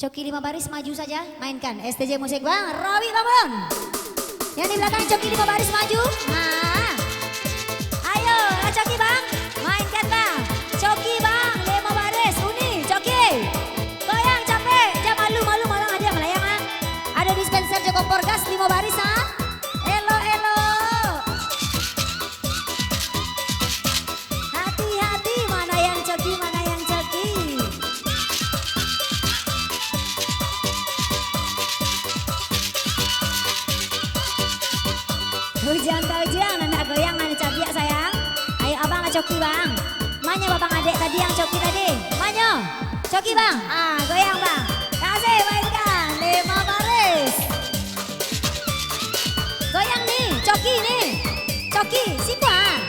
Coki 5 baris maju saja, mainkan STJ musik bang, Rawi bangun. Yang di belakang Coki 5 baris maju. Nah, ayo Coki bang, mainkan bang. Coki bang, 5 baris, Uni, Coki. Goyang capek, jangan malu malah ada melayang ah. Ada dispenser Joko Porgas 5 baris ah. Elo elo. Hati-hati mana yang Coki, mana yang Coki. Hujan anak goyang mana cabiak sayang. Ayo abang coki bang. Manyo babang adek tadi yang coki tadi. Manyo coki bang. Ah goyang bang. Kasih mainkan 5 baris. Goyang nih coki nih. Coki siapa?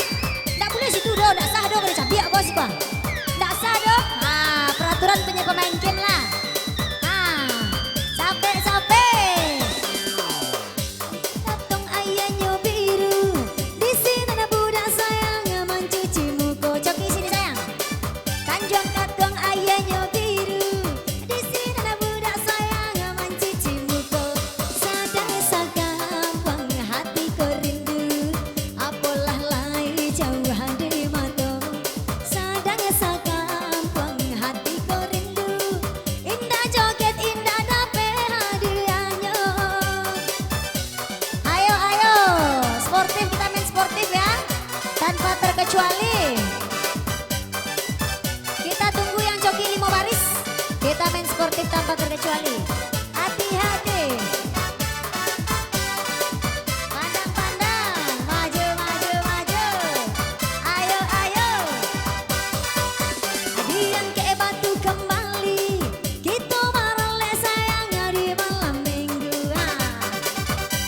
Nggak boleh situ doh. Nggak sah doh kalau cabiak bos siapa? Nggak sah doh. Ah peraturan punya pemain game lah. Ah sampai. Tanpa terkecuali kita tunggu yang coki 5 baris. Kita main sportif tanpa terkecuali. Hati-hati. Pandang-pandang. Maju. Ayo. Dian ke batu kembali. Kita marale sayangnya di malam minggu.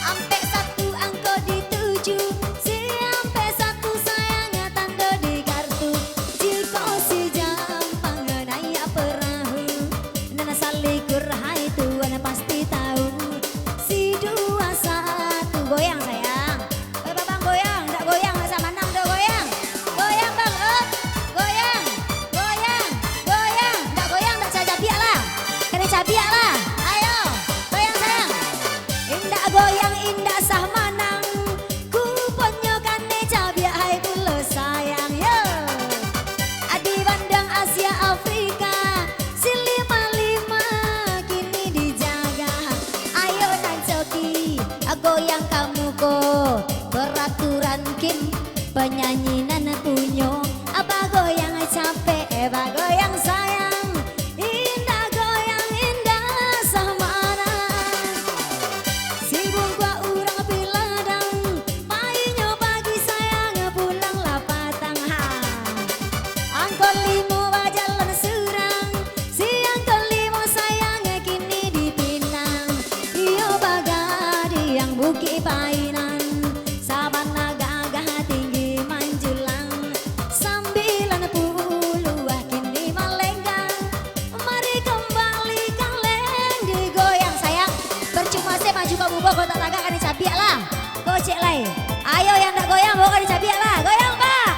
Ampe 1 angko dituju. Goyang sayang, babang goyang, nggak goyang nggak sama 6 do goyang, goyang bang, goyang, nggak goyang nggak saya cabiak lah, kena cabiak lah, ayo, goyang sayang, indah goyang indah sah manang, ku ponyo kane cabiak hai kulo sayang yo, adi bandang Asia Afrika, si 55 kini dijaga, ayo nan coki, goyang kamu kok peraturan kim penyanyi nana punyo apa goyang capek eba goyang sayang indah goyang indah samana sibuk gua urang piladang mainyo pagi sayang pulang lapatang ha angkol 5 wajalan surang siang ke-5 sayang kini dipinang iyo bagadi yang buki painan saban naga tinggi manjulang 90 kini malenggang mari kembali kaleng digoyang sayang percuma saya maju ke bubuk kota laga kan dicabiak lah gocek lain ayo yang tak goyang bukan dicabiak lah goyang pak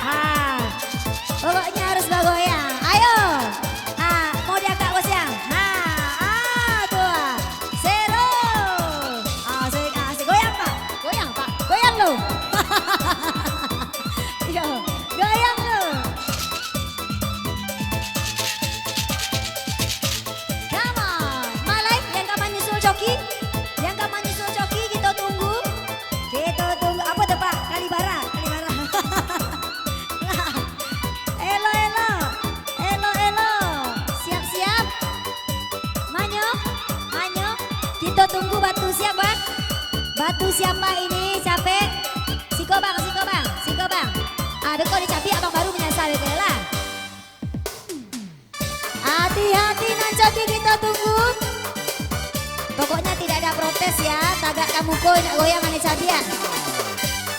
pokoknya harus bergoyang ayo mau diangkat bos yang tuh zero asik goyang pak goyang lo yo goyang lo come on Malay yang kapan nyusul coki kita tunggu apa tuh pak kalibara elo siap manyo kita tunggu batu siap bang batu siapa ini capek siko bang aduh kok dicapi abang baru menyasar itu lah hati-hati nancoki kita tunggu pokoknya tidak ada protes ya tagak kamu koi nak goyang ane cabian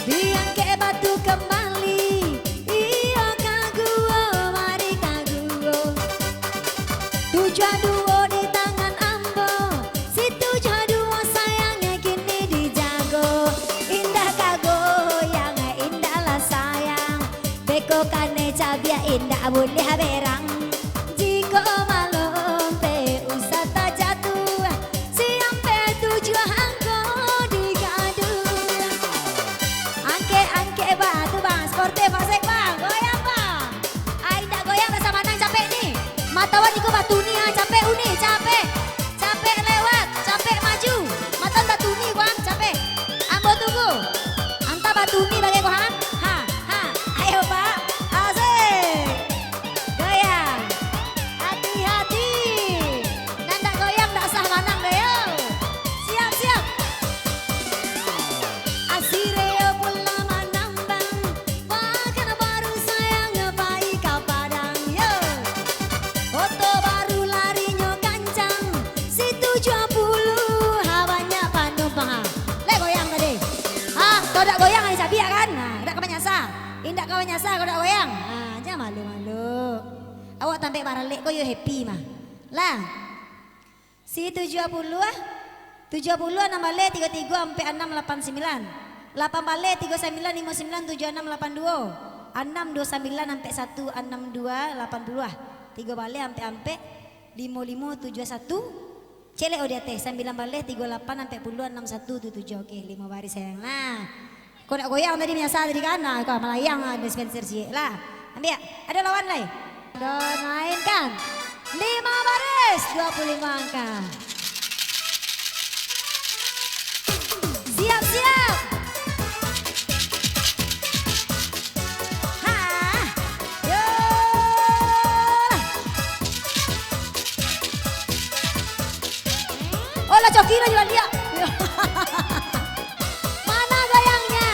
biang ke batu kembali iya kaguo mari kaguo tujuan duo di tangan ambo si tujuan duo sayangnya kini dijago indah kagoyang indah lah sayang beko kane cabiak indah boleh berang jiko malompe usata jatuh Awak tampil baralik kau yo happy mah. Lah. Si 70 ah. 70 6 balik 33 sampai 689. 8 balik 39 59 76 82. 629 sampai 162 80 ah. 3 balik sampai 55 71. Celek udah teh 9 balik 38 sampai 10 61 77. Oke, 5 baris sayang. Nah. Kau nak goyang tadi biasa tadi kan? Nah, kau melayang dispenser sih. Lah. Ambil ya. Ada lawan lain. Dan mainkan 5 baris 25 angka. Siap-siap. Oh lah coki lah jual dia. Mana goyangnya?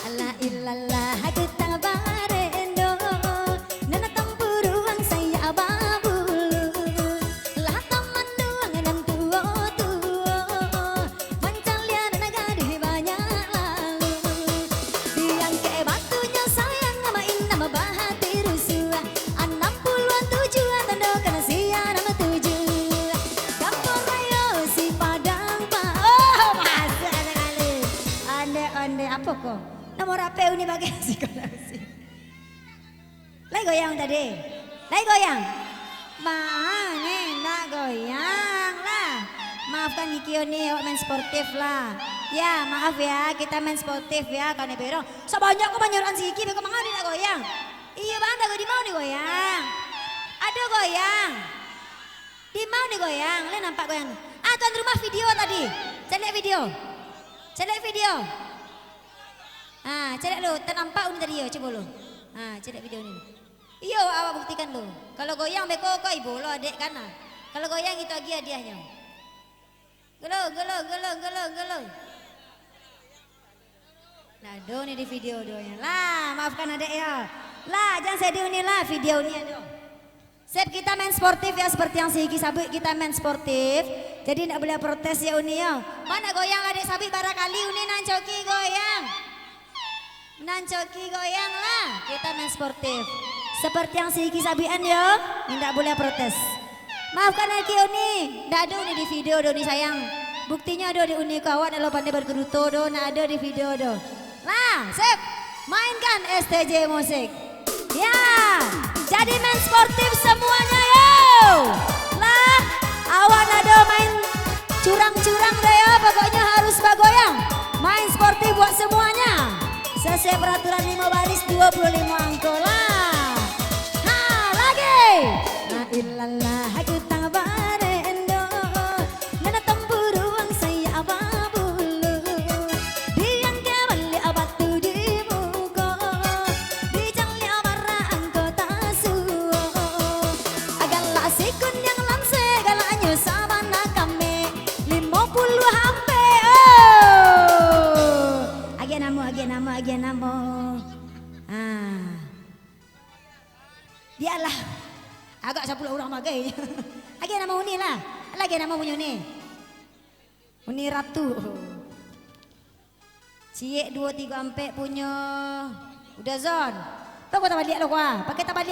Allah illallah aku tak barendo. Nana tempuruang saya babulu. Lah taman doang dan tua-tua. Mancalian nagari banyak lalu. Yang ke batunya sayang namain nama bahati rusuh. 60-an tujuan tandokan sia nama tujuh. Ande apa kok? Nomor apa ini bagian psikologi? Lagi goyang tadi, lagi goyang. Mana nak goyang lah? Maafkan Yikio nih, main sportif lah. Ya maaf ya, kita main sportif ya. Karena berong, sebanyak kau menyuruhan si Yiki, kau mengapa tidak goyang? Iya bang, gue di mau nih goyang. Ada goyang. Di mau nih goyang, lihat nampak goyang. Tuan rumah video tadi, cek video. Cek video. Cek lu, ternampak ini tadi ya, coba lu. Cek video ini. Iyo, awak buktikan lu. Kalau goyang beko kok ibu lo adek kan. Kalau goyang itu lagi hadiahnya. Gelo. Nah, do nih di video doanya. Lah, maafkan adek ya. Lah, jangan sedih ini lah video ini aduh. Set kita main sportif ya seperti yang si Iki Sabik kita main sportif. Jadi tidak boleh protes ya Uni ya. Mana goyang adik Sabik barangkali Uni nancoki goyang. Nancoki goyang lah. Kita main sportif. Seperti yang si Iki Sabian ya. Tidak boleh protes. Maafkan Aki Uni. Tidak ada Uni di video do Uni sayang. Buktinya ada di Uni kawan kalau pandai bergerutu do. Tidak ada di video do. Lah sip. Mainkan STJ musik. Ya. Jadi main sportif semuanya yo. Lah. Awan ada main curang-curang deh ya. Pokoknya harus bagoyang. Main sportif buat semuanya. Sesuai peraturan 5 baris 25 angka lah. Lagi. La ilallah aku tak barendo. Nana tempuruang saya babulu. Diang ke bali abatu di muka. Dijangli abara angko tasuo. Agaklah sikun yang lamse galanya sama nakame 50 hampe. Agen namo. Biarlah. Agak 10 orang magai. Agen nama Uni lah. Lagi nama punya Uni. Uni Ratu. Ciek 2 3 ampe punya. Udah zon. Tahu kata balik lo kuah. Pakai tabalik.